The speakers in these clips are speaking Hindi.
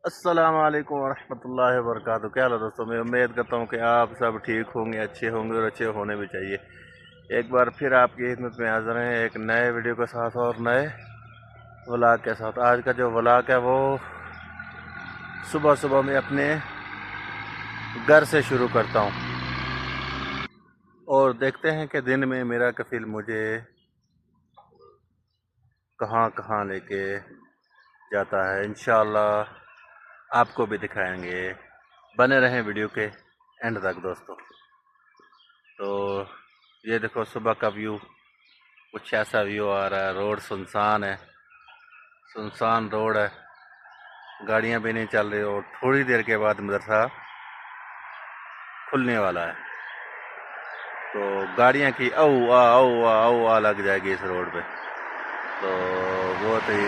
अस्सलाम वालेकुम वरहमतुल्लाहि वबरकातुहू। क्या हाल है दोस्तों? मैं उम्मीद करता हूँ कि आप सब ठीक होंगे, अच्छे होंगे और अच्छे होने भी चाहिए। एक बार फिर आपकी खिदमत में हाज़िर हैं एक नए वीडियो के साथ और नए व्लॉग के साथ। आज का जो व्लॉग है वो सुबह सुबह मैं अपने घर से शुरू करता हूँ और देखते हैं कि दिन में मेरा कफील मुझे कहाँ कहाँ लेके जाता है। इंशाअल्लाह आपको भी दिखाएंगे, बने रहें वीडियो के एंड तक दोस्तों। तो ये देखो सुबह का व्यू, कुछ ऐसा व्यू आ रहा है। रोड सुनसान है, सुनसान रोड है, गाड़ियां भी नहीं चल रही और थोड़ी देर के बाद मदरसा खुलने वाला है। तो गाड़ियां की औ आ लग जाएगी इस रोड पे। तो बहुत ही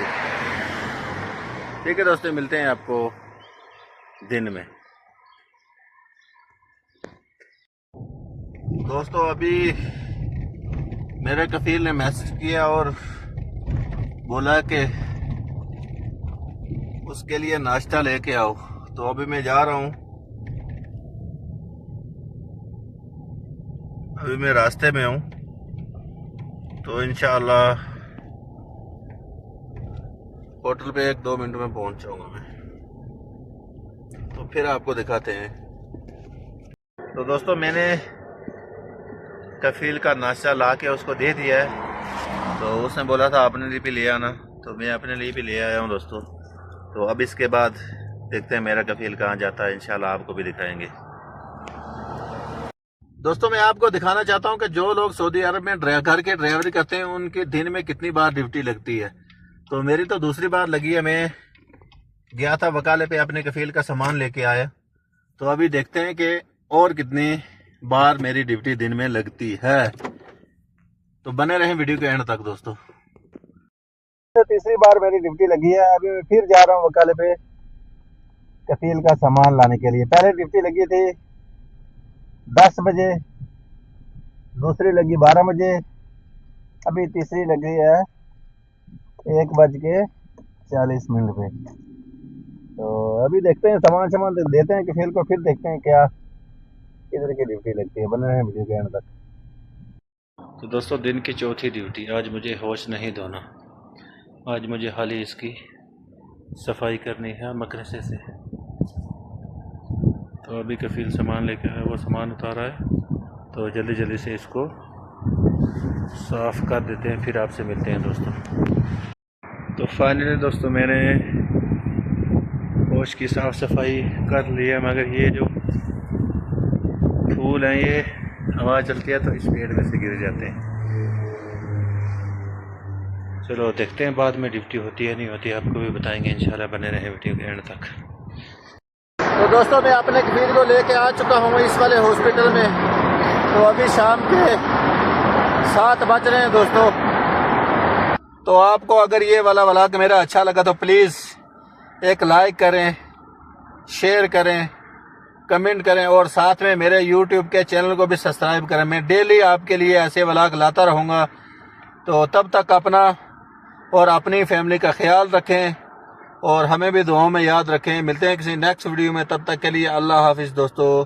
ठीक है दोस्तों, मिलते हैं आपको दिन में। दोस्तों अभी मेरे कफील ने मैसेज किया और बोला कि उसके लिए नाश्ता लेके आओ। तो अभी मैं जा रहा हूँ, अभी मैं रास्ते में हूँ। तो इंशाअल्लाह होटल पे 1-2 मिनट में पहुंच जाऊंगा मैं, तो फिर आपको दिखाते हैं। तो दोस्तों मैंने कफील का नाश्ता ला के उसको दे दिया है। तो उसने बोला था अपने लिए भी ले आना, तो मैं अपने लिए भी ले आया हूँ दोस्तों। तो अब इसके बाद देखते हैं मेरा कफील कहाँ जाता है, इंशाल्लाह आपको भी दिखाएंगे। दोस्तों मैं आपको दिखाना चाहता हूँ कि जो लोग सऊदी अरब में घर के ड्राइवरी करते हैं उनके दिन में कितनी बार ड्यूटी लगती है। तो मेरी तो दूसरी बार लगी है। मैं गया था वकाले पे, अपने कफील का सामान लेके आया। तो अभी देखते हैं कि और कितनी बार मेरी ड्यूटी दिन में लगती है। तो बने रहें वीडियो के एंड तक दोस्तों। तीसरी बार मेरी ड्यूटी लगी है। अभी मैं फिर जा रहा हूँ वकाले पे कफील का सामान लाने के लिए। पहले ड्यूटी लगी थी 10 बजे, दूसरी लगी 12 बजे, अभी तीसरी लगी है 1:40 पे। तो अभी देखते हैं, सामान देते हैं कफील को, फिर देखते हैं क्या किधर की ड्यूटी लगती है। बने रहें वीडियो के एंड तक। तो दोस्तों दिन की चौथी ड्यूटी, आज मुझे होश नहीं धोना। आज मुझे हाली इसकी सफाई करनी है मकरसे से। तो अभी कफील सामान लेके आया, वो सामान उतारा है, तो जल्दी जल्दी से इसको साफ कर देते हैं, फिर आपसे मिलते हैं दोस्तों। तो फाइनली दोस्तों मैंने होश की साफ सफाई कर ली है, मगर ये जो फूल हैं ये हवा चलती है तो इस पेड़ में से गिर जाते हैं। चलो देखते हैं बाद में ड्यूटी होती है नहीं होती, आपको भी बताएंगे इंशाल्लाह। बने रहे वीडियो के एंड तक। तो दोस्तों मैं अपने कफील को लेके आ चुका हूँ इस वाले हॉस्पिटल में। तो अभी शाम के 7 बज रहे हैं दोस्तों। तो आपको अगर ये वाला व्लॉग मेरा अच्छा लगा तो प्लीज़ एक लाइक करें, शेयर करें, कमेंट करें और साथ में मेरे YouTube के चैनल को भी सब्सक्राइब करें। मैं डेली आपके लिए ऐसे व्लॉग लाता रहूँगा। तो तब तक अपना और अपनी फैमिली का ख्याल रखें और हमें भी दुआओं में याद रखें। मिलते हैं किसी नेक्स्ट वीडियो में, तब तक के लिए अल्लाह हाफिज़ दोस्तों।